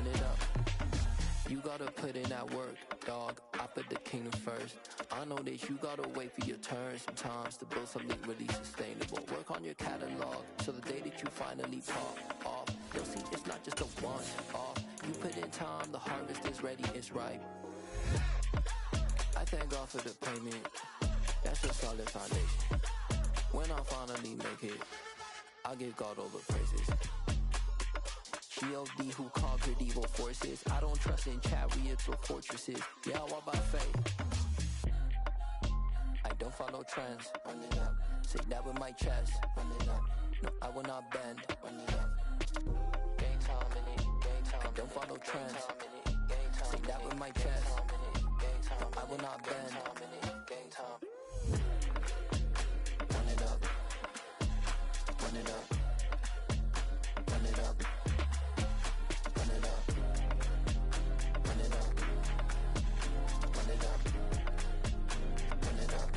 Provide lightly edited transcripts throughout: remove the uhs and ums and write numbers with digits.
run it up. You gotta put in that work, dog. I put the kingdom first. I know that you gotta wait for your turn sometimes to build something really sustainable. Work on your catalog, so the day that you finally pop off, you'll see it's not just a one-off. You put in time, the harvest is ready, it's ripe. I thank God for the payment, that's a solid foundation. When I finally make it, I'll give God all the praises. G.O.D. who conquered evil forces. I don't trust in chariots or fortresses. Yeah, I walk by faith. I don't follow trends. Run it up. Say that with my chest. Run it up. No, I will not bend. Run it up. Game time in it. Game time. I don't follow trends. Say that with my chest. No, I will not bend. Game time. Run it up. Run it up. Run it up. Run it up. Run it up. Run it up. Run it up.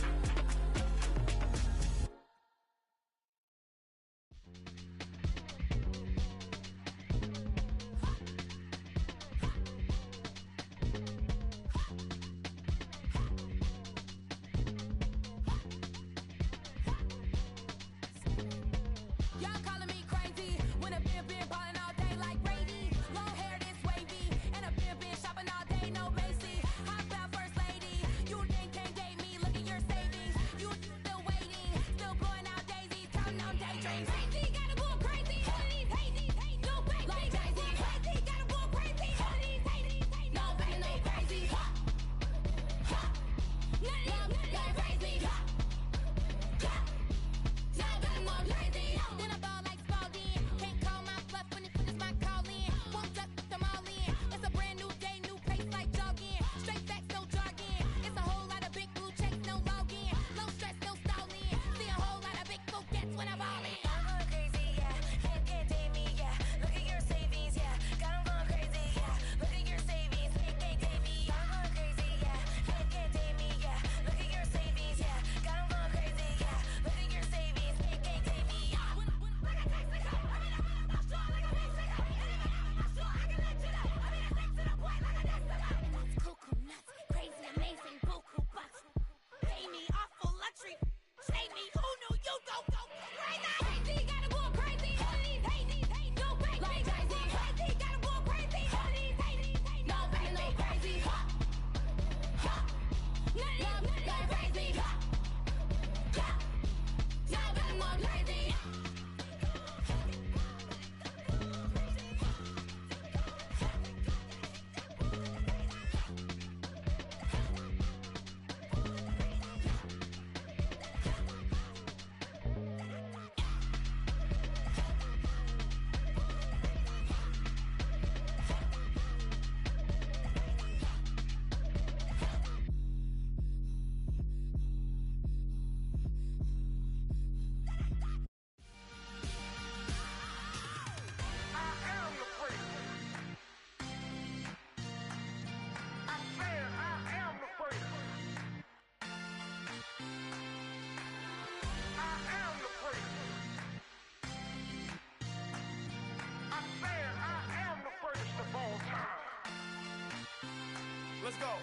Let's go.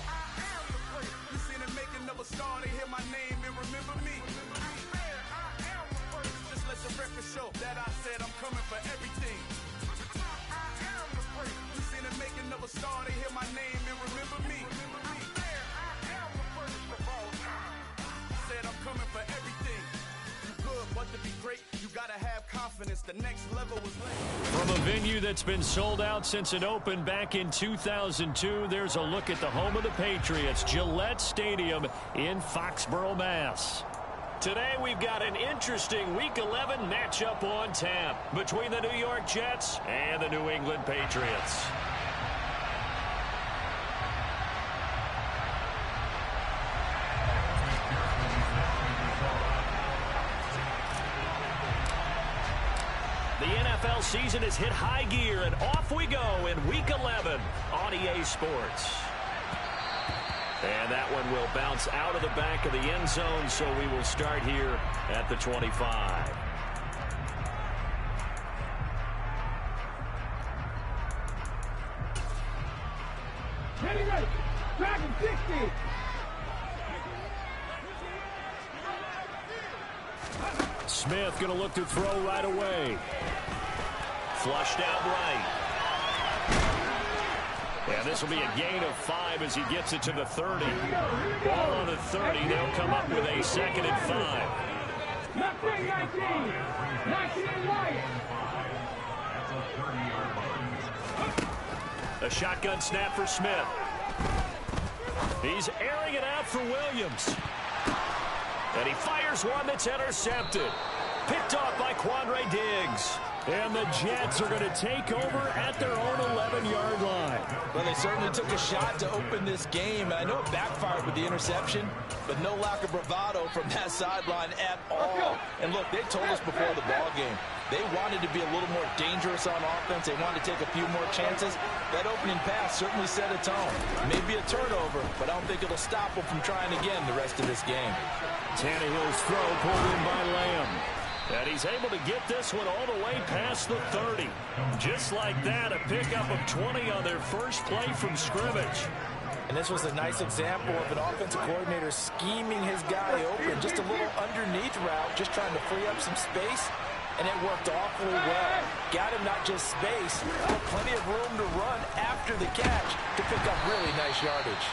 I am the place. You seen the making of a star, they hear my name and remember me. I am the place. Just let the record show that I said I'm coming for everything. I am the place. You seen the making of a star, they hear my name and remember me. I am the first of all time. Said I'm coming for everything. But to be great, you gotta have confidence. The next level was late. From a venue that's been sold out since it opened back in 2002, there's a look at the home of the Patriots, Gillette Stadium in Foxborough, Mass. Today we've got an interesting Week 11 matchup on tap between the New York Jets and the New England Patriots. The NFL season has hit high gear, and off we go in Week 11 on EA Sports. And that one will bounce out of the back of the end zone, so we will start here at the 25. Dragon 60. Smith going to look to throw right away. Flushed out right. And this will be a gain of 5 as he gets it to the 30. Ball on the 30. They'll come up with a 2nd and 5. 19 and light. A shotgun snap for Smith. He's airing it out for Williams. And he fires one that's intercepted. Picked off by Quandre Diggs. And the Jets are going to take over at their own 11-yard line. Well, they certainly took a shot to open this game. I know it backfired with the interception, but no lack of bravado from that sideline at all. And look, they told us before the ball game, they wanted to be a little more dangerous on offense. They wanted to take a few more chances. That opening pass certainly set a tone. Maybe a turnover, but I don't think it'll stop them from trying again the rest of this game. Tannehill's throw pulled in by Lamb. And he's able to get this one all the way past the 30. Just like that, a pickup of 20 on their first play from scrimmage. And this was a nice example of an offensive coordinator scheming his guy open. Just a little underneath route, just trying to free up some space. And it worked awfully well. Got him not just space, but plenty of room to run after the catch to pick up really nice yardage.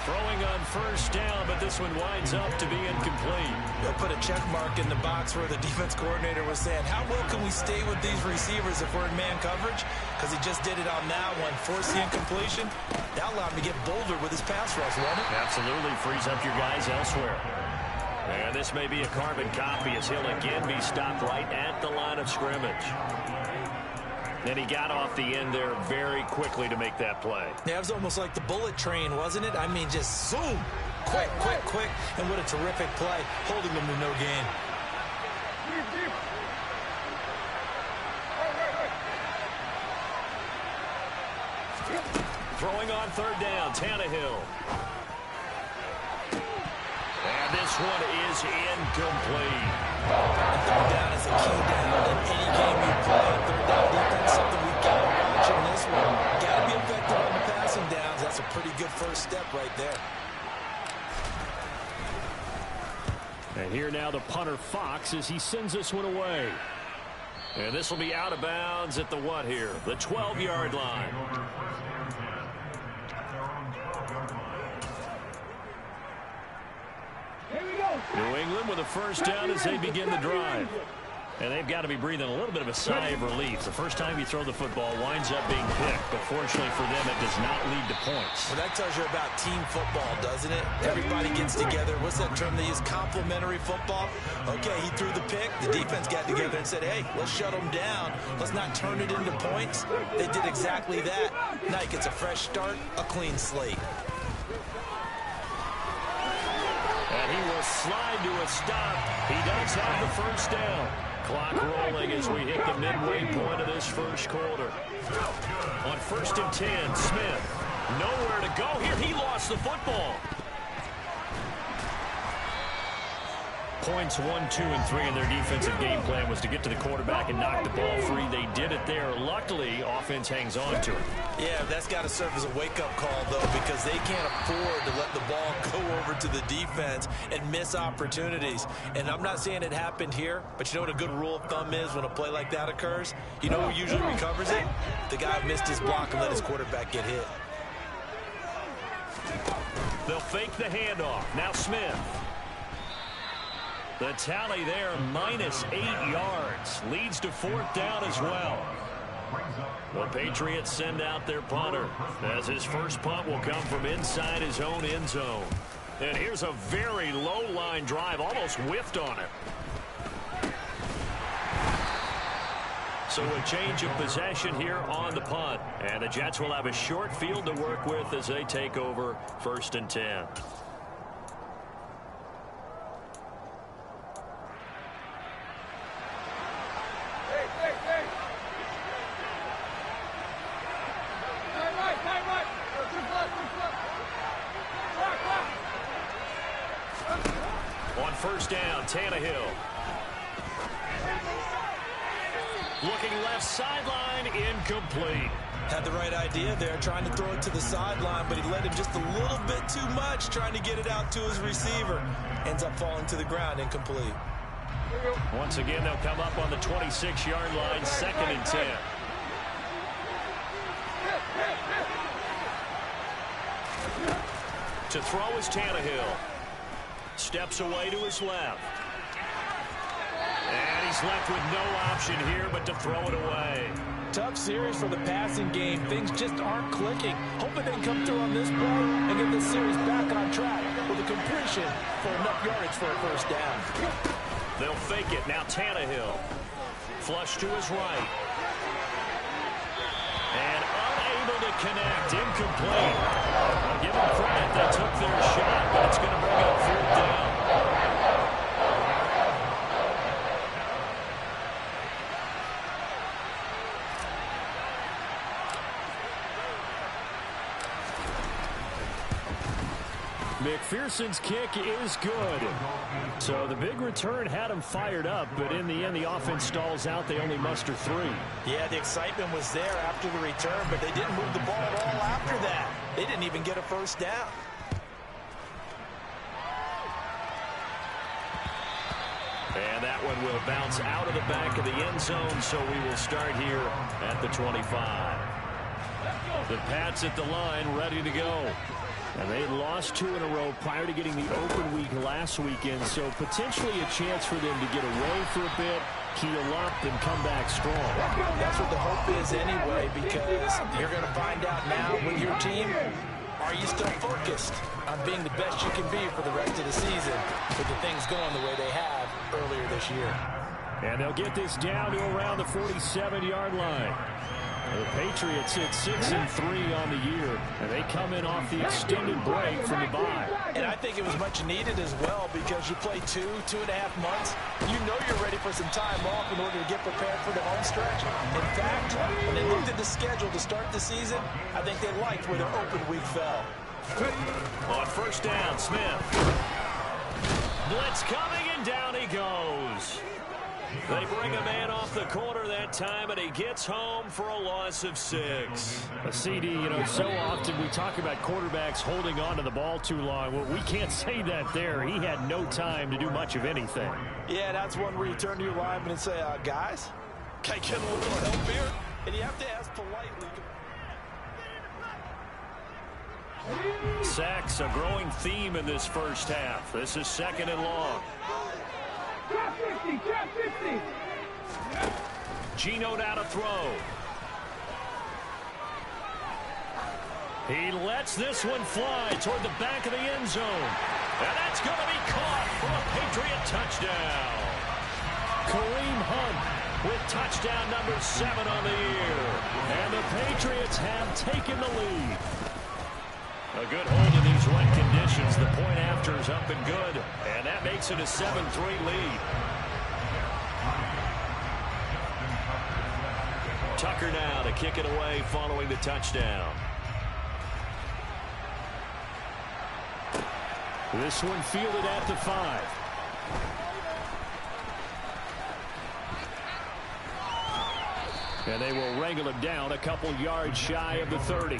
Throwing on first down, but this one winds up to be incomplete. They'll put a check mark in the box where the defense coordinator was saying, how well can we stay with these receivers if we're in man coverage? Because he just did it on that one, forced the incompletion. That allowed him to get bolder with his pass rush, won't it? Absolutely, frees up your guys elsewhere. And this may be a carbon copy as he'll again be stopped right at the line of scrimmage. And he got off the end there very quickly to make that play. Yeah, it was almost like the bullet train, wasn't it? I mean, just zoom. Quick. And what a terrific play, holding them to no gain. Throwing on third down, Tannehill. And this one is incomplete. And third down is a key down in any game you play. Third down defense, something we've got to watch in this one. Got to be effective on the passing downs. That's a pretty good first step right there. And here now the punter Fox as he sends this one away. And this will be out of bounds at the what here? The 12-yard line. New England with a first down as they begin the drive. And they've got to be breathing a little bit of a sigh of relief. The first time you throw the football winds up being picked, but fortunately for them, it does not lead to points. Well, that tells you about team football, doesn't it? Everybody gets together. What's that term they use? Complementary football. Okay, he threw the pick. The defense got together and said, hey, let's shut them down. Let's not turn it into points. They did exactly that. Now he gets a fresh start, a clean slate. And he will slide to a stop. He does have the first down. Clock rolling as we hit the midway point of this first quarter. On 1st and 10, Smith. Nowhere to go here. He lost the football. Points 1, 2, and 3 in their defensive game plan was to get to the quarterback and knock the ball free. They did it there. Luckily, offense hangs on to it. Yeah, that's got to serve as a wake-up call, though, because they can't afford to let the ball go over to the defense and miss opportunities. And I'm not saying it happened here, but you know what a good rule of thumb is when a play like that occurs? You know who usually recovers it? The guy who missed his block and let his quarterback get hit. They'll fake the handoff. Now Smith. The tally there, -8 yards. Leads to 4th down as well. The Patriots send out their punter, as his first punt will come from inside his own end zone. And here's a very low-line drive, almost whiffed on it. So a change of possession here on the punt. And the Jets will have a short field to work with as they take over 1st and 10. On 1st down, Tannehill. Looking left sideline, incomplete. Had the right idea there, trying to throw it to the sideline, but he led him just a little bit too much, trying to get it out to his receiver. Ends up falling to the ground, incomplete. Once again, they'll come up on the 26-yard line, 2nd and 10. To throw is Tannehill. Steps away to his left. And he's left with no option here but to throw it away. Tough series for the passing game. Things just aren't clicking. Hoping they can come through on this play and get this series back on track with a completion for enough yardage for a first down. They'll fake it. Now Tannehill. Flush to his right. And unable to connect. Incomplete. I'll give them credit. They took their shot, but it's going to bring up 4th down. McPherson's kick is good. So the big return had him fired up, but in the end, the offense stalls out. They only muster 3. Yeah, the excitement was there after the return, but they didn't move the ball at all after that. They didn't even get a first down. And that one will bounce out of the back of the end zone, so we will start here at the 25. The Pats at the line, ready to go. And they had lost 2 in a row prior to getting the open week last weekend, so potentially a chance for them to get away for a bit, heal up, and come back strong. That's what the hope is anyway, because you're going to find out now with your team, are you still focused on being the best you can be for the rest of the season with the things going the way they have earlier this year. And they'll get this down to around the 47-yard line. The Patriots hit 6-3 on the year, and they come in off the extended break from the bye. And I think it was much needed as well, because you play 2.5 months. You know you're ready for some time off in order to get prepared for the home stretch. In fact, when they looked at the schedule to start the season, I think they liked where their open week fell. On first down, Smith. Blitz coming, and down he goes. They bring a man off the corner that time, and he gets home for a loss of 6. A CD, so often we talk about quarterbacks holding on to the ball too long. Well, we can't say that there. He had no time to do much of anything. Yeah, that's one where you turn to your lineman and say, guys, can I get a little help here? And you have to ask politely. Sacks, a growing theme in this first half. This is 2nd and long. Trap 50, trap 50. Geno down to throw. He lets this one fly toward the back of the end zone. And that's going to be caught for a Patriot touchdown. Kareem Hunt with touchdown number 7 on the year. And the Patriots have taken the lead. A good hold in these wet conditions. The point after is up and good. And that makes it a 7-3 lead. Tucker now to kick it away following the touchdown. This one fielded at the 5. And they will wrangle him down a couple yards shy of the 30.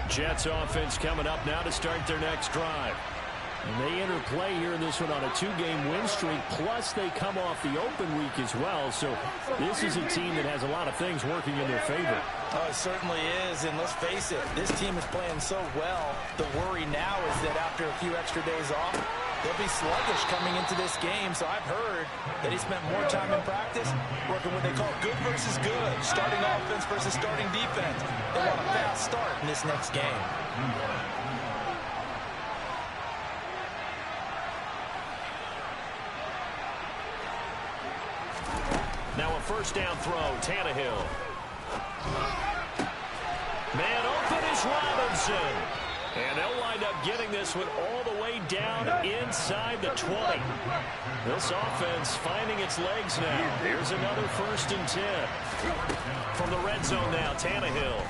Jets offense coming up now to start their next drive. And they enter play here in this one on a 2-game win streak, plus they come off the open week as well. So this is a team that has a lot of things working in their favor. Oh, it certainly is, and let's face it, this team is playing so well. The worry now is that after a few extra days off, they'll be sluggish coming into this game. So I've heard that he spent more time in practice working what they call good versus good, starting offense versus starting defense. They want a fast start in this next game. Now a first down throw, Tannehill. Man open is Robinson. And they'll wind up getting this one all the way down inside the 20. This offense finding its legs now. Here's another 1st and 10. From the red zone now, Tannehill.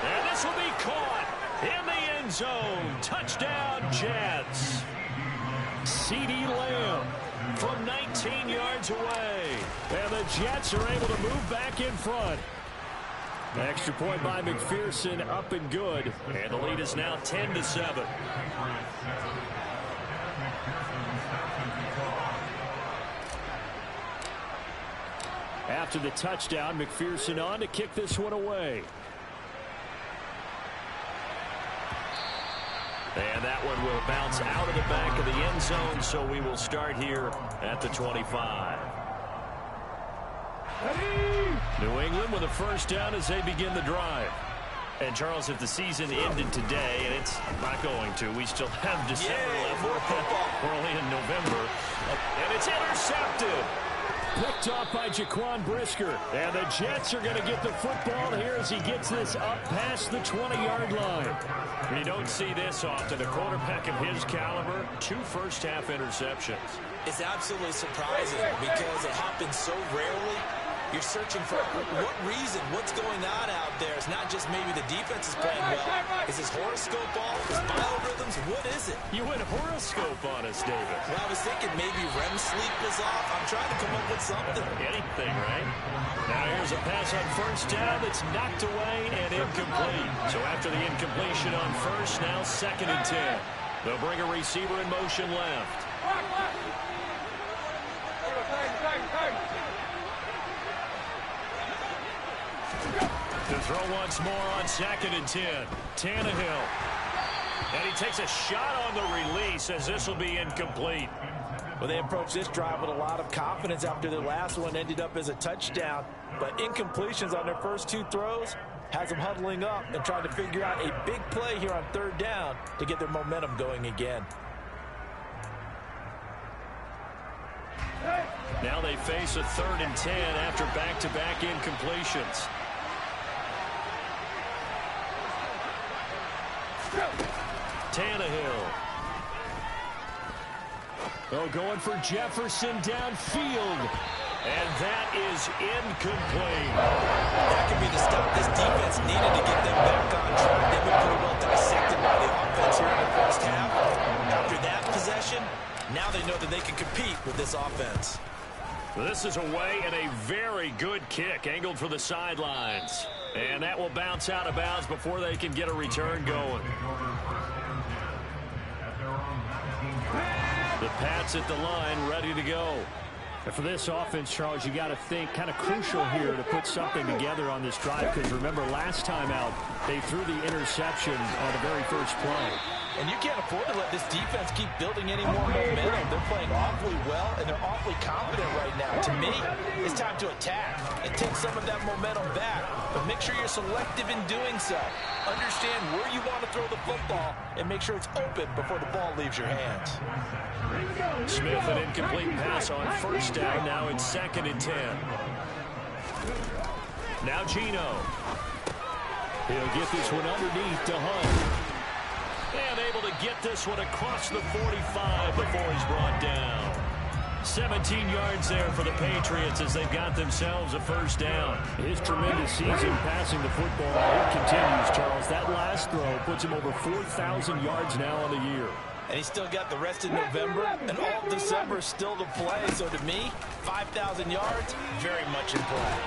And this will be caught in the end zone. Touchdown, Jets. CeeDee Lamb from 19 yards away. And the Jets are able to move back in front. Extra point by McPherson, up and good. And the lead is now 10-7. After the touchdown, McPherson on to kick this one away. And that one will bounce out of the back of the end zone, so we will start here at the 25. New England with a 1st down as they begin the drive. And, Charles, if the season ended today, and it's not going to, we still have December left. We're only in November. And it's intercepted. Picked off by Jaquan Brisker. And the Jets are going to get the football here as he gets this up past the 20-yard line. You don't see this often. A quarterback of his caliber, 2 first-half interceptions. It's absolutely surprising because it happens so rarely. You're searching for what reason, what's going on out there. It's not just maybe the defense is playing well. Is his horoscope off? His biorhythms? What is it? You went horoscope on us, David. Well, I was thinking maybe REM sleep was off. I'm trying to come up with something. Anything, right? Now here's a pass on 1st down that's knocked away and incomplete. So after the incompletion on 1st, now 2nd and 10. They'll bring a receiver in motion left. To throw once more on 2nd and 10. Tannehill. And he takes a shot on the release as this will be incomplete. Well, they approached this drive with a lot of confidence after their last one ended up as a touchdown. But incompletions on their first 2 throws has them huddling up and trying to figure out a big play here on 3rd down to get their momentum going again. Now they face a 3rd and 10 after back-to-back incompletions. Tannehill. Oh, going for Jefferson downfield. And that is incomplete. That could be the stop this defense needed to get them back on track. They've been pretty well dissected by the offense here in the 1st half. After that possession, now they know that they can compete with this offense. This is away and a very good kick angled for the sidelines. And that will bounce out of bounds before they can get a return going. The Pats at the line ready to go. And for this offense, Charles, you got to think kind of crucial here to put something together on this drive, because remember last time out they threw the interception on the very first play. And you can't afford to let this defense keep building any more momentum. They're playing awfully well, and they're awfully confident right now. To me, it's time to attack and take some of that momentum back. But make sure you're selective in doing so. Understand where you want to throw the football and make sure it's open before the ball leaves your hands. Smith, an incomplete pass on 1st down. Now it's 2nd and 10. Now Geno. He'll get this one underneath to Hunt. And able to get this one across the 45 before he's brought down. 17 yards there for the Patriots as they've got themselves a 1st down. His tremendous season passing the football, it continues, Charles. That last throw puts him over 4,000 yards now on the year. And he's still got the rest of November and all of December still to play. So to me, 5,000 yards, very much in play.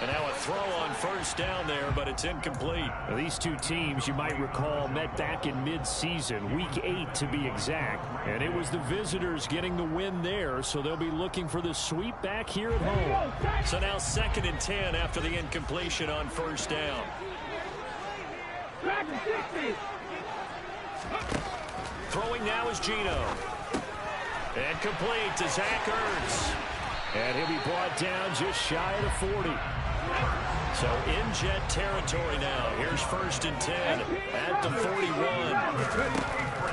And now a throw on 1st down there, but it's incomplete. Now, these two teams, you might recall, met back in mid-season, week 8 to be exact. And it was the visitors getting the win there, so they'll be looking for the sweep back here at home. So now 2nd and 10 after the incompletion on 1st down. Throwing now is Geno. And complete to Zach Ertz. And he'll be brought down just shy of the 40. So in Jet territory now. Here's 1st and 10 at the 41.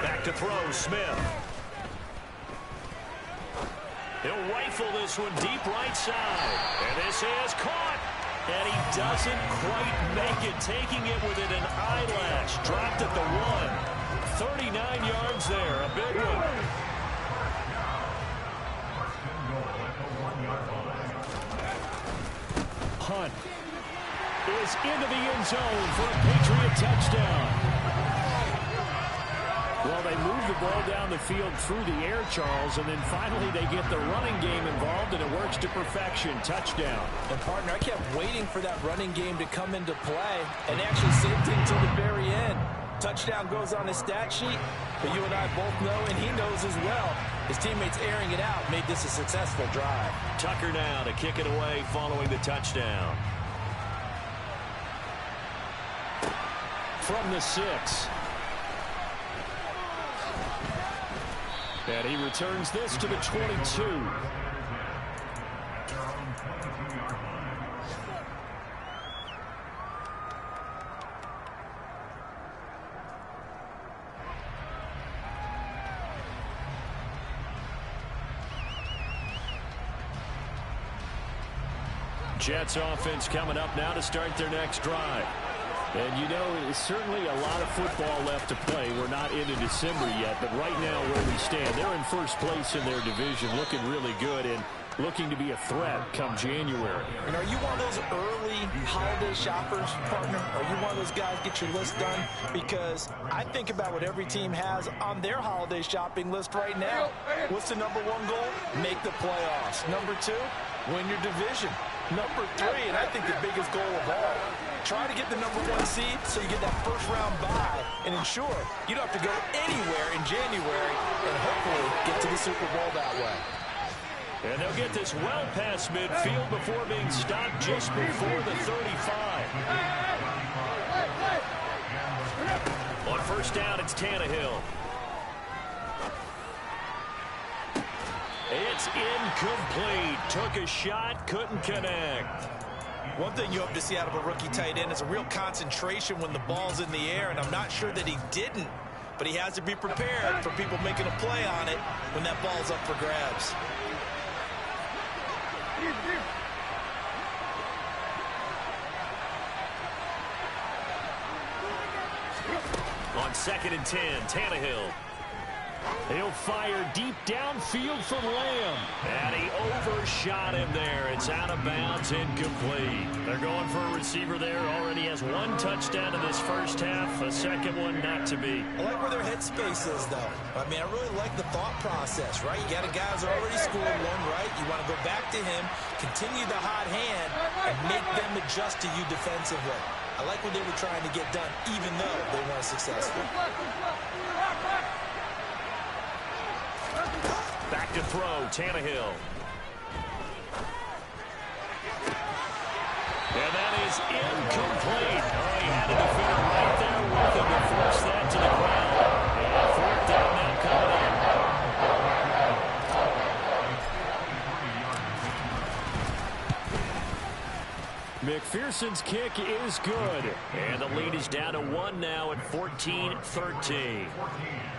Back to throw, Smith. He'll rifle this one deep right side. And this is caught. And he doesn't quite make it, taking it within an eyelash. Dropped at the 1. 39 yards there, a big one. Hunt is into the end zone for a Patriot touchdown. Well, they move the ball down the field through the air, Charles, and then finally they get the running game involved, and it works to perfection. Touchdown. And, partner, I kept waiting for that running game to come into play, and they actually saved it until the very end. Touchdown goes on his stat sheet, but you and I both know, and he knows as well, his teammates airing it out made this a successful drive. Tucker now to kick it away following the touchdown. From the 6. And he returns this to the 22. Jets offense coming up now to start their next drive. And, you know, it's certainly a lot of football left to play. We're not into December yet, but right now where we stand, they're in first place in their division, looking really good and looking to be a threat come January. And are you one of those early holiday shoppers, partner? Are you one of those guys get your list done? Because I think about what every team has on their holiday shopping list right now. What's the number 1 goal? Make the playoffs. Number 2, win your division. Number 3, and I think the biggest goal of all, try to get the number 1 seed so you get that first round bye and ensure you don't have to go anywhere in January and hopefully get to the Super Bowl that way. And they'll get this well past midfield before being stopped just before the 35. On first down, it's Tannehill. It's incomplete. Took a shot, couldn't connect. One thing you hope to see out of a rookie tight end is a real concentration when the ball's in the air, and I'm not sure that he didn't, but he has to be prepared for people making a play on it when that ball's up for grabs. On 2nd and 10, Tannehill. He'll fire deep downfield for Lamb. And he overshot him there. It's out of bounds, incomplete. They're going for a receiver there. Already has 1 touchdown in this first half. A second one not to be. I like where their headspace is, though. I mean, I really like the thought process, right? You got a guy who's already scored one, right? You want to go back to him, continue the hot hand, and make them adjust to you defensively. I like what they were trying to get done, even though they weren't successful. Back to throw, Tannehill. And that is incomplete. Oh, he had a defender right there with him to force that to the ground. And 4th down now coming up. McPherson's kick is good. And the lead is down to 1 now at 14-13.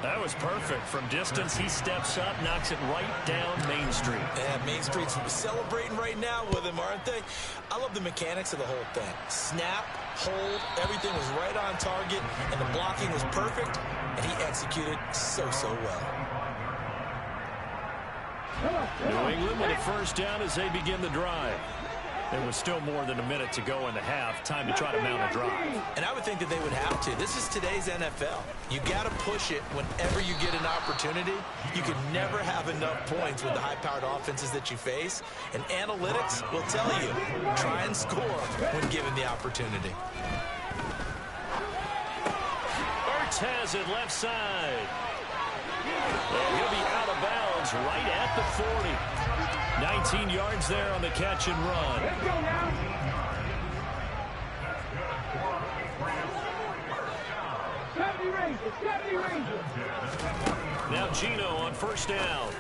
That was perfect. From distance, he steps up, knocks it right down Main Street. Yeah, Main Street's celebrating right now with him, aren't they? I love the mechanics of the whole thing. Snap, hold, everything was right on target, and the blocking was perfect, and he executed so well. New England with a first down as they begin the drive. There was still more than a minute to go in the half. Time to try to mount a drive. And I would think that they would have to. This is today's NFL. You got to push it whenever you get an opportunity. You can never have enough points with the high-powered offenses that you face. And analytics will tell you, try and score when given the opportunity. Ertz has it left side. And he'll be out of bounds right at the 40. 19 yards there on the catch and run. Let's go now. Now Gino on first down.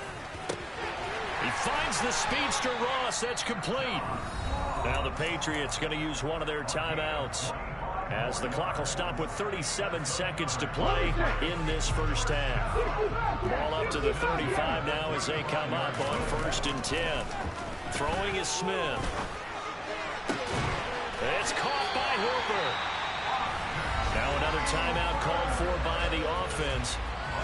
He finds the speedster Ross. That's complete. Now the Patriots going to use one of their timeouts, as the clock will stop with 37 seconds to play in this first half. Ball up to the 35 now as they come up on 1st and 10. Throwing is Smith. It's caught by Hooper. Now another timeout called for by the offense,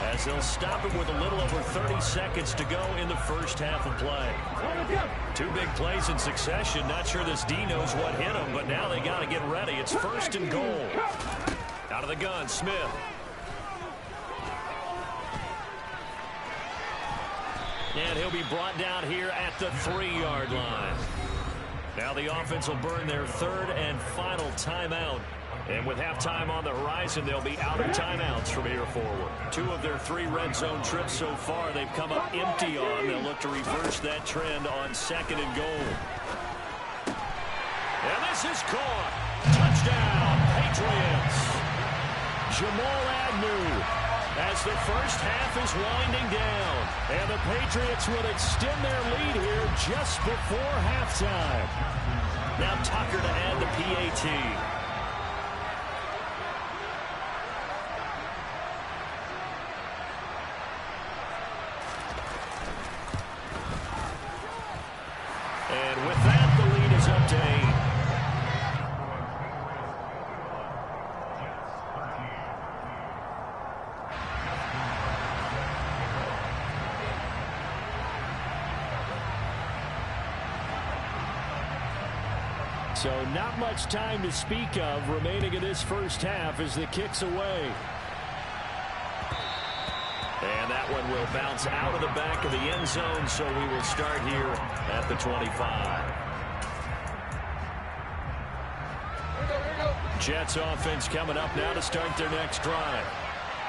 as they'll stop it with a little over 30 seconds to go in the first half of play. 2 big plays in succession. Not sure this D knows what hit him, but now they got to get ready. It's 1st and goal. Out of the gun, Smith. And he'll be brought down here at the 3-yard line. Now the offense will burn their 3rd and final timeout. And with halftime on the horizon, they'll be out of timeouts from here forward. 2 of their 3 red zone trips so far they've come up empty on. They'll look to reverse that trend on 2nd and goal. And this is caught. Touchdown, Patriots. Jamal Agnew, as the first half is winding down. And the Patriots will extend their lead here just before halftime. Now Tucker to add the PAT. And with that, the lead is up to 8. So not much time to speak of remaining in this first half as the kick's away. And that one will bounce out of the back of the end zone, so we will start here at the 25. Jets offense coming up now to start their next drive.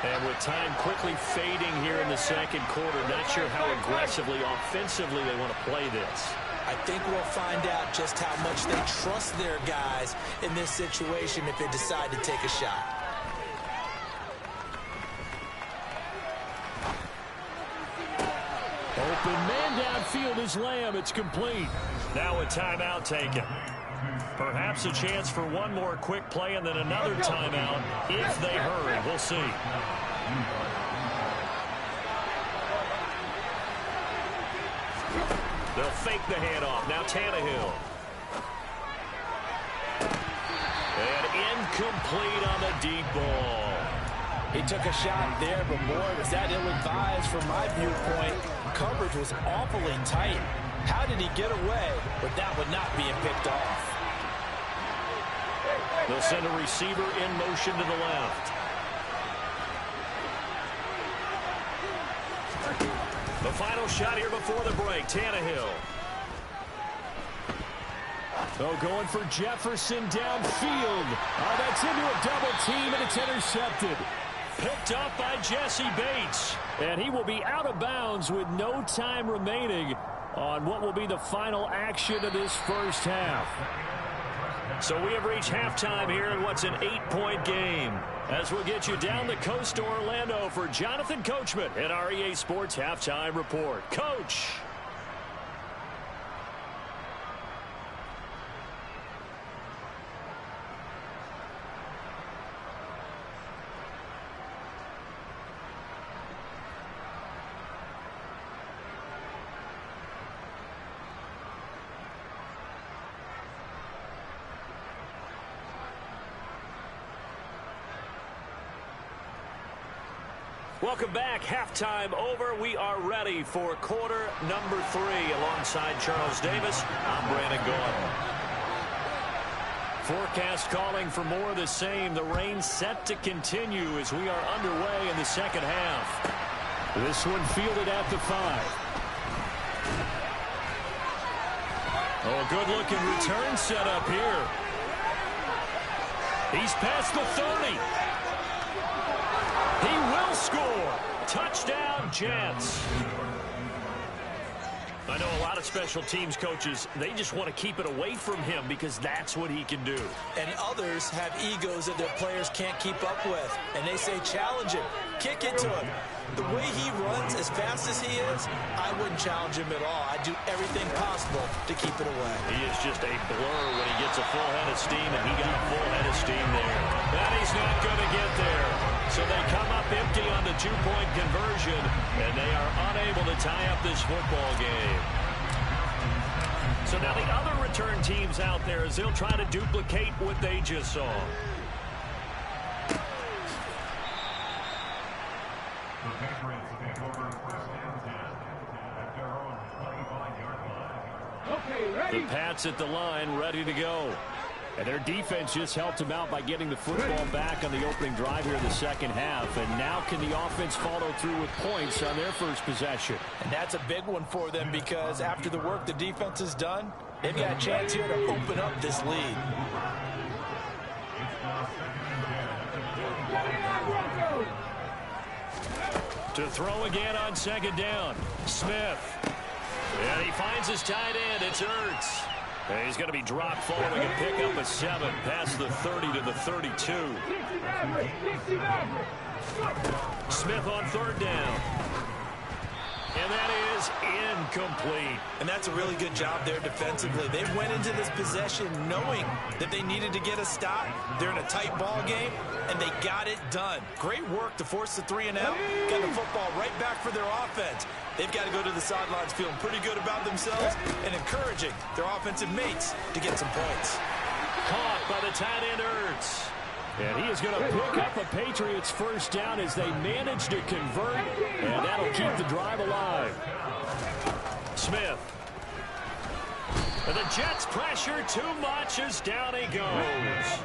And with time quickly fading here in the second quarter, not sure how aggressively, offensively they want to play this. I think we'll find out just how much they trust their guys in this situation if they decide to take a shot. Open man downfield is Lamb. It's complete. Now a timeout taken. Perhaps a chance for one more quick play and then another timeout if they hurry. We'll see. They'll fake the handoff. Now Tannehill. And incomplete on the deep ball. He took a shot there, but boy, was that ill-advised from my viewpoint. Coverage was awfully tight. How did he get away with that one not being picked off? They'll send a receiver in motion to the left. The final shot here before the break, Tannehill. Oh, going for Jefferson downfield. Oh, that's into a double team, and it's intercepted. Picked up by Jesse Bates. And he will be out of bounds with no time remaining on what will be the final action of this first half. So we have reached halftime here in what's an 8-point game. As we'll get you down the coast to Orlando for Jonathan Coachman at our EA Sports Halftime Report. Coach. Welcome back. Halftime over. We are ready for quarter number 3. Alongside Charles Davis, I'm Brandon Gaudin. Forecast calling for more of the same. The rain set to continue as we are underway in the second half. This one fielded at the 5. Oh, good-looking return set up here. He's past the 30. He will score. Touchdown, Jets. I know a lot of special teams coaches, they just want to keep it away from him because that's what he can do. And others have egos that their players can't keep up with. And they say, challenge him. Kick it to him. The way he runs, as fast as he is, I wouldn't challenge him at all. I'd do everything possible to keep it away. He is just a blur when he gets a full head of steam, and he got a full head of steam there. But he's not going to get there. So they come up empty on the 2-point conversion, and they are unable to tie up this football game. So now the other return teams out there as they'll try to duplicate what they just saw. The Pats at the line, ready to go. And their defense just helped them out by getting the football back on the opening drive here in the second half. And now can the offense follow through with points on their first possession? And that's a big one for them because after the work the defense has done, they've got a chance here to open up this lead. To throw again on second down. Smith. And he finds his tight end. It's Ertz. And he's going to be dropped following a pickup of 7 past the 30 to the 32. Smith on third down. And that is incomplete. And that's a really good job there defensively. They went into this possession knowing that they needed to get a stop. They're in a tight ball game, and they got it done. Great work to force the 3-and-out. Got the football right back for their offense. They've got to go to the sidelines feeling pretty good about themselves and encouraging their offensive mates to get some points. Caught by the tight end Ertz. And he is going to pick up a Patriots first down as they manage to convert, and that'll keep the drive alive. Smith. And the Jets pressure too much as down he goes.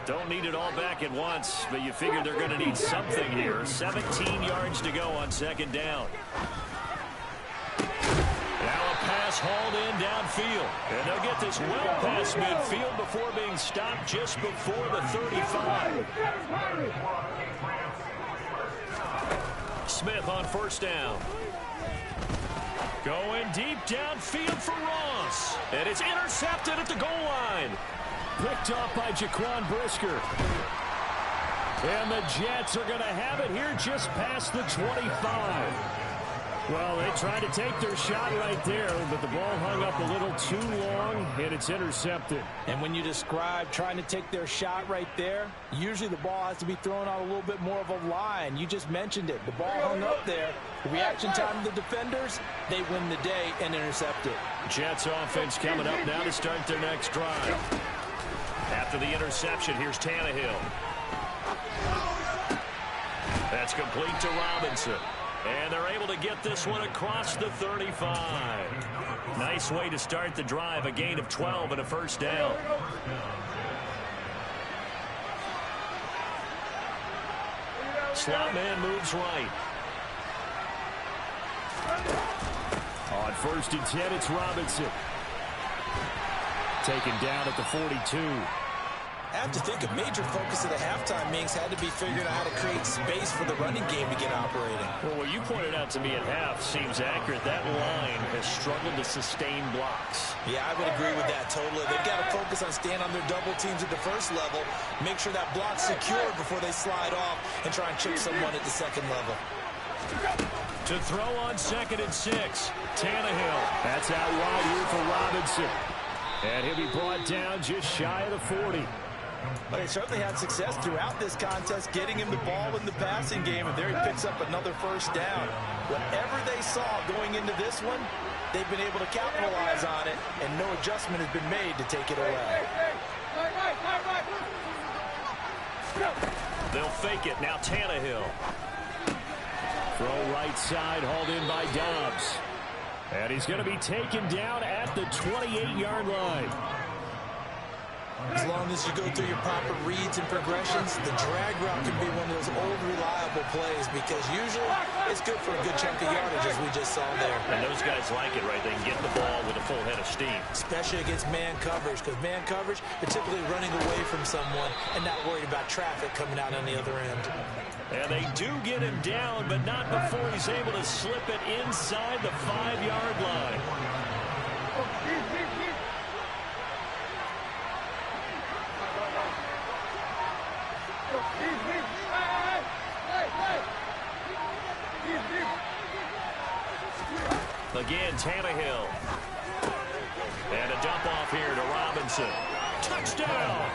Don't need it all back at once, but you figure they're going to need something here. 17 yards to go on second down. Now a pass hauled in downfield. And they'll get this well past midfield before being stopped just before the 35. Smith on first down. Going deep downfield for Ross. And it's intercepted at the goal line. Picked off by Jaquan Brisker. And the Jets are going to have it here just past the 25. Well, they tried to take their shot right there, but the ball hung up a little too long, and it's intercepted. And when you describe trying to take their shot right there, usually the ball has to be thrown out a little bit more of a line. You just mentioned it. The ball hung up there. The reaction time of the defenders, they win the day and intercept it. Jets offense coming up now to start their next drive. After the interception, here's Tannehill. That's complete to Robinson. And they're able to get this one across the 35. Nice way to start the drive, a gain of 12 and a first down. Slot man moves right. On first and 10, it's Robinson. Taken down at the 42. I have to think a major focus of the halftime meetings had to be figuring out how to create space for the running game to get operating. Well, what you pointed out to me at half seems accurate. That line has struggled to sustain blocks. Yeah, I would agree with that totally. They've got to focus on staying on their double teams at the first level, make sure that block's secured before they slide off and try and chip someone at the second level. To throw on second and 6, Tannehill. That's out wide here for Robinson. And he'll be brought down just shy of the 40. But they certainly had success throughout this contest, getting him the ball in the passing game, and there he picks up another first down. Whatever they saw going into this one, they've been able to capitalize on it, and no adjustment has been made to take it away. They'll fake it. Now Tannehill. Throw right side, hauled in by Dobbs. And he's going to be taken down at the 28-yard line. As long as you go through your proper reads and progressions, the drag route can be one of those old, reliable plays because usually it's good for a good chunk of yardage, as we just saw there. And those guys like it, right? They can get the ball with a full head of steam. Especially against man coverage, because man coverage, they're typically running away from someone and not worried about traffic coming out on the other end. And they do get him down, but not before he's able to slip it inside the 5-yard line. Again, Tannehill. And a dump off here to Robinson. Touchdown!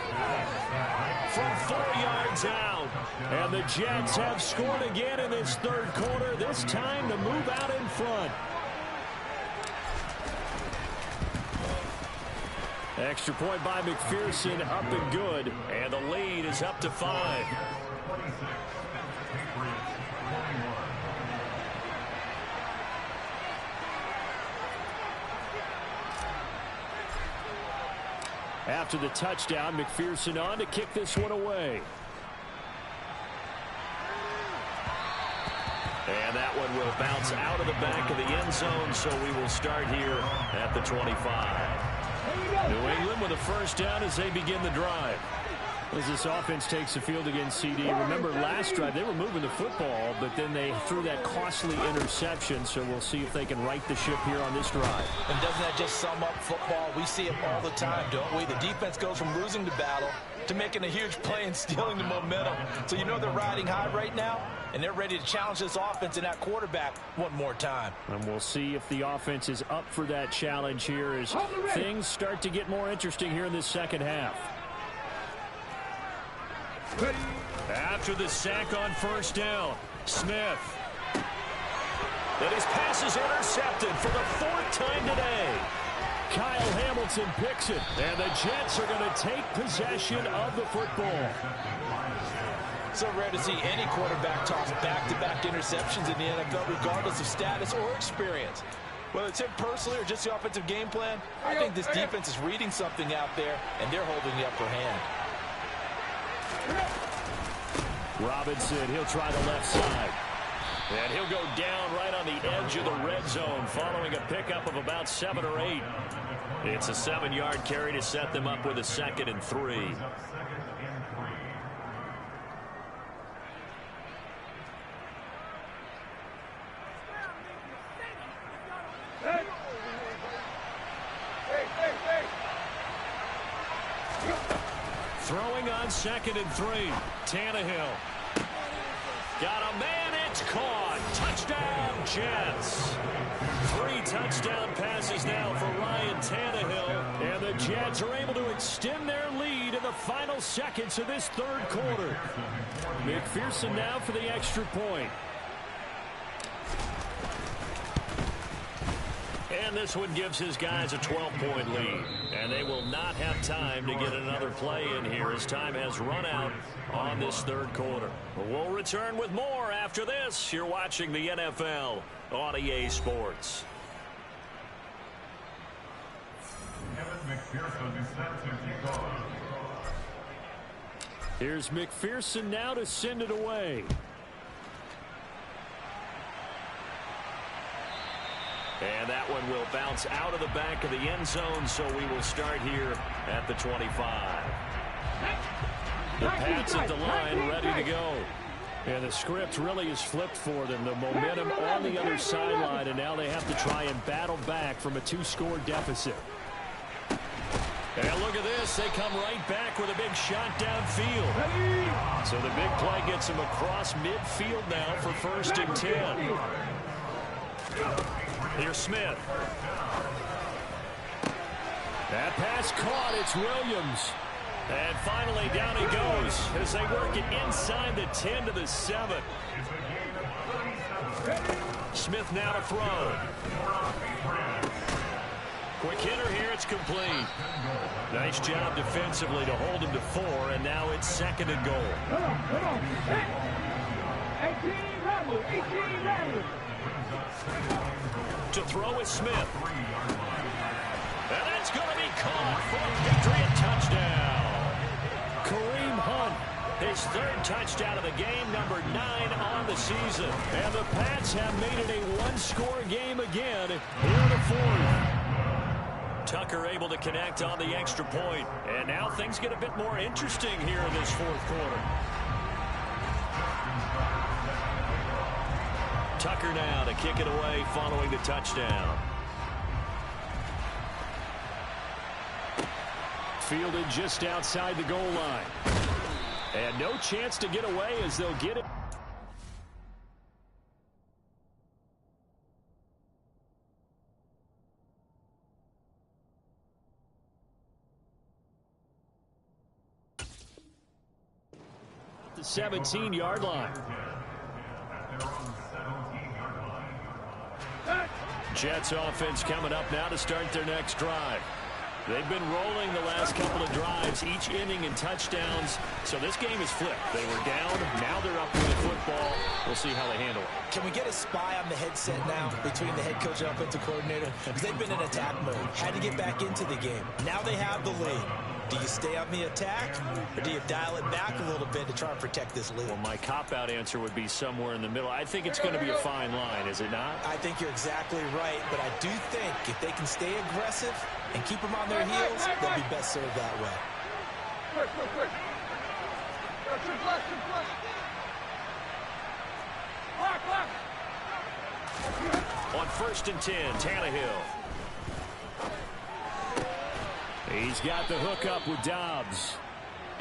From 4 yards out. And the Jets have scored again in this third quarter, this time to move out in front. Extra point by McPherson, up and good. And the lead is up to 5. After the touchdown, McPherson on to kick this one away. And that one will bounce out of the back of the end zone, so we will start here at the 25. New England with a first down as they begin the drive. As this offense takes the field against CD. Remember last drive they were moving the football, but then they threw that costly interception, so we'll see if they can right the ship here on this drive. And doesn't that just sum up football? We see it all the time, don't we? The defense goes from losing the battle to making a huge play and stealing the momentum. So you know they're riding high right now, and they're ready to challenge this offense and that quarterback one more time. And we'll see if the offense is up for that challenge here as things start to get more interesting here in this second half. After the sack on first down, Smith. And his pass is intercepted for the 4th time today. Kyle Hamilton picks it, and the Jets are going to take possession of the football. So rare to see any quarterback toss back-to-back interceptions in the NFL, regardless of status or experience. Whether it's him personally or just the offensive game plan, I think this defense is reading something out there, and they're holding the upper hand. Robinson, he'll try the left side. And he'll go down right on the edge of the red zone following a pickup of about 7 or 8. It's a 7-yard carry to set them up with a 2nd and 3. Throwing on 2nd and 3. Tannehill. Got a man, it's caught. Touchdown, Jets. 3 touchdown passes now for Ryan Tannehill. And the Jets are able to extend their lead in the final seconds of this 3rd quarter. McPherson now for the extra point. And this one gives his guys a 12-point lead. And they will not have time to get another play in here as time has run out on this 3rd quarter. We'll return with more after this. You're watching the NFL on EA Sports. Here's McPherson now to send it away. And that one will bounce out of the back of the end zone, so we will start here at the 25. The Pats at the line, ready to go. And the script really is flipped for them. The momentum on the other sideline, and now they have to try and battle back from a 2-score deficit. And look at this. They come right back with a big shot downfield. So the big play gets them across midfield now for 1st and 10. Here's Smith. That pass caught. It's Williams. And finally down he goes as they work it inside the 10 to the 7. Smith now to throw. Quick hitter here. It's complete. Nice job defensively to hold him to 4, and now it's 2nd and goal. Come on. 18 level. 18 level. To throw is Smith. And that's going to be caught for a Patriot touchdown. Kareem Hunt, his 3rd touchdown of the game, number 9 on the season. And the Pats have made it a 1-score game again here in the 4th. Tucker able to connect on the extra point. And now things get a bit more interesting here in this 4th quarter. Tucker now to kick it away following the touchdown. Fielded just outside the goal line. And no chance to get away as they'll get it. The 17-yard line. Jets offense coming up now to start their next drive. They've been rolling the last couple of drives, each inning in touchdowns. So this game is flipped. They were down. Now they're up with the football. We'll see how they handle it. Can we get a spy on the headset now between the head coach and offensive coordinator? Because they've been in attack mode. Had to get back into the game. Now they have the lead. Do you stay on the attack, or do you dial it back a little bit to try and protect this lead? Well, my cop-out answer would be somewhere in the middle. I think it's going to be a fine line, is it not? I think you're exactly right, but I do think if they can stay aggressive and keep them on their heels, they'll be best served that way. On 1st and 10, Tannehill. He's got the hookup with Dobbs.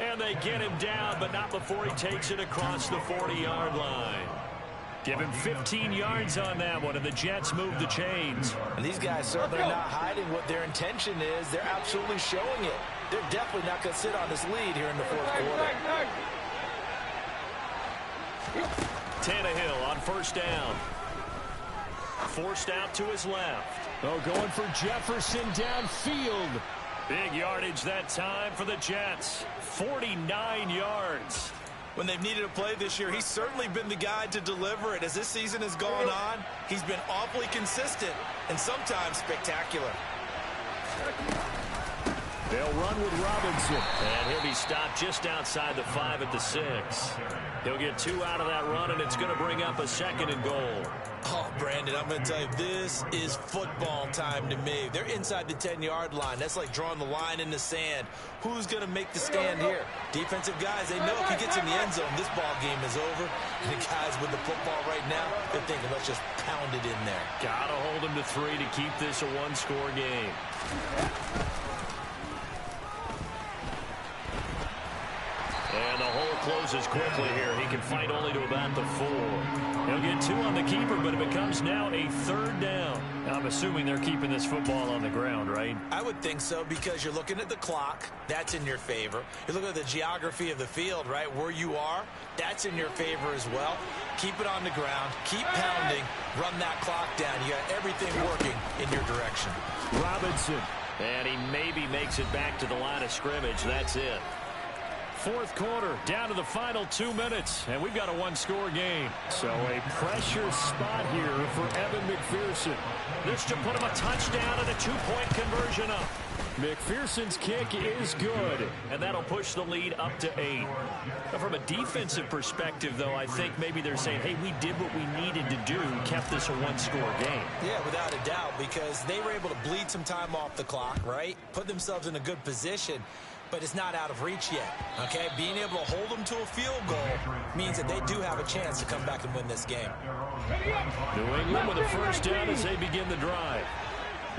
And they get him down, but not before he takes it across the 40-yard line. Give him 15 yards on that one, and the Jets move the chains. And these guys certainly are not hiding what their intention is. They're absolutely showing it. They're definitely not going to sit on this lead here in the fourth quarter. Tannehill on 1st down. Forced out to his left. Oh, going for Jefferson downfield. Big yardage that time for the Jets. 49 yards. When they've needed a play this year, he's certainly been the guy to deliver it. As this season has gone on, he's been awfully consistent and sometimes spectacular. They'll run with Robinson. And he'll be stopped just outside the 5 at the 6. He'll get 2 out of that run, and it's going to bring up a 2nd and goal. Oh, Brandon, I'm going to tell you, this is football time to me. They're inside the 10-yard line. That's like drawing the line in the sand. Who's going to make the stand here? Defensive guys, they know if he gets in the end zone, this ball game is over. And the guys with the football right now, they're thinking, let's just pound it in there. Got to hold him to 3 to keep this a one-score game. And the hole closes quickly here. He can fight only to about the 4. He'll get 2 on the keeper, but it becomes now a 3rd down. I'm assuming they're keeping this football on the ground, right? I would think so, because you're looking at the clock. That's in your favor. You're looking at the geography of the field, right? Where you are, that's in your favor as well. Keep it on the ground. Keep pounding. Run that clock down. You got everything working in your direction. Robinson. And he maybe makes it back to the line of scrimmage. That's it. 4th quarter, down to the final 2 minutes, and we've got a one-score game. So a pressure spot here for Evan McPherson. This to put him a touchdown and a 2-point conversion up. McPherson's kick is good, and that'll push the lead up to 8. Now, from a defensive perspective, though, I think maybe they're saying, hey, we did what we needed to do, kept this a one-score game. Yeah, without a doubt, because they were able to bleed some time off the clock, right? Put themselves in a good position. But it's not out of reach yet, okay? Being able to hold them to a field goal means that they do have a chance to come back and win this game. New England with a 1st down as they begin the drive.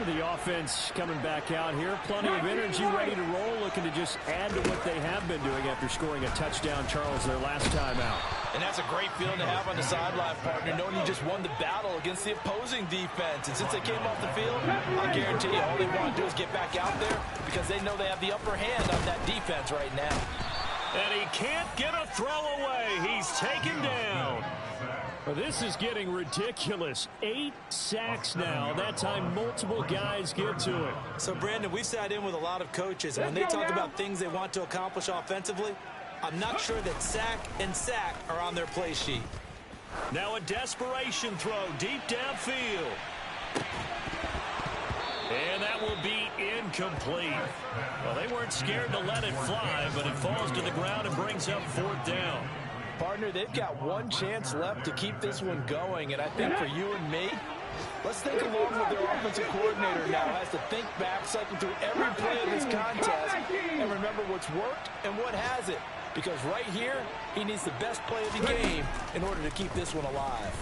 The offense coming back out here. Plenty of energy, ready to roll, looking to just add to what they have been doing after scoring a touchdown, Charles, their last time out. And that's a great feeling to have on the sideline, partner, knowing you just won the battle against the opposing defense. And since they came off the field, I guarantee you all they want to do is get back out there because they know they have the upper hand on that defense right now. And he can't get a throw away. He's taken down. Well, this is getting ridiculous. 8 sacks now. That time multiple guys get to it. So, Brandon, we've sat in with a lot of coaches, and when they talk about things they want to accomplish offensively, I'm not sure that sack and sack are on their play sheet. Now a desperation throw deep downfield. And that will be incomplete. Well, they weren't scared to let it fly, but it falls to the ground and brings up 4th down. Partner, they've got one chance left to keep this one going, and I think for you and me, let's think along with their offensive coordinator now has to think back, cycle through every play of this contest, and remember what's worked and what hasn't. Because right here, he needs the best play of the game in order to keep this one alive.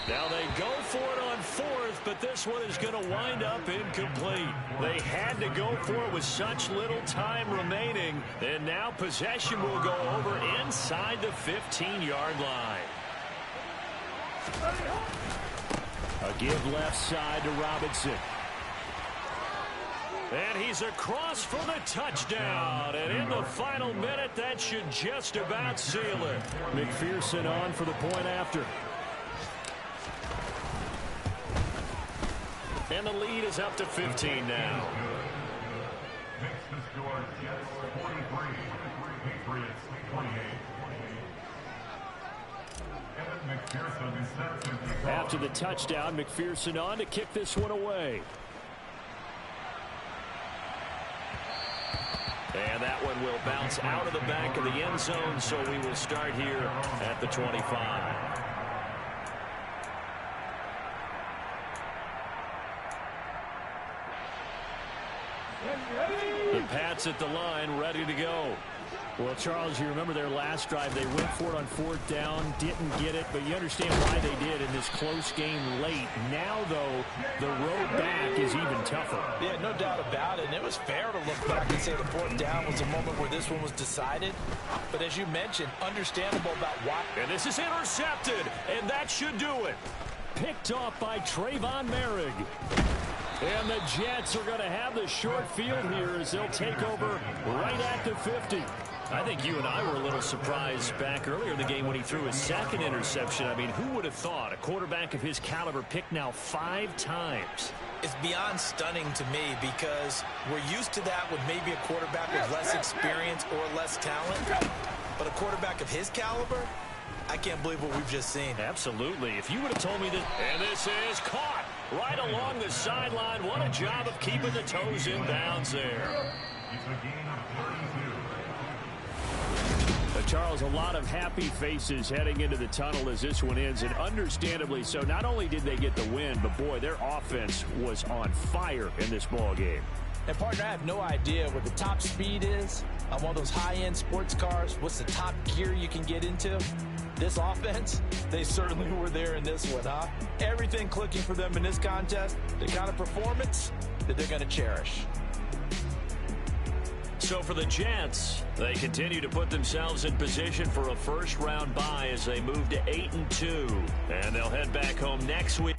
Now they go for it on 4th, but this one is going to wind up incomplete. They had to go for it with such little time remaining, and now possession will go over inside the 15-yard line. A give left side to Robinson. And he's across for the touchdown. And in the final minute, that should just about seal it. McPherson on for the point after. And the lead is up to 15 now. After the touchdown, McPherson on to kick this one away. And that one will bounce out of the back of the end zone, so we will start here at the 25. The Pats at the line, ready to go. Well, Charles, you remember their last drive. They went for it on 4th down, didn't get it, but you understand why they did in this close game late. Now, though, the road back is even tougher. Yeah, no doubt about it. And it was fair to look back and say the 4th down was the moment where this one was decided. But as you mentioned, understandable about why. And this is intercepted, and that should do it. Picked off by Trayvon Merrick. And the Jets are going to have the short field here as they'll take over right at the 50. I think you and I were a little surprised back earlier in the game when he threw his second interception. I mean, who would have thought a quarterback of his caliber picked now 5 times? It's beyond stunning to me because we're used to that with maybe a quarterback with less experience or less talent. But a quarterback of his caliber, I can't believe what we've just seen. Absolutely. If you would have told me that. And this is caught right along the sideline. What a job of keeping the toes in bounds there. Charles, a lot of happy faces heading into the tunnel as this one ends, and understandably so. Not only did they get the win, but boy, their offense was on fire in this ball game. And partner, I have no idea what the top speed is on one of those high-end sports cars. What's the top gear you can get into? This offense, they certainly were there in this one, huh? Everything clicking for them in this contest, the kind of performance that they're going to cherish. So for the Jets, they continue to put themselves in position for a first-round bye as they move to 8-2. And they'll head back home next week.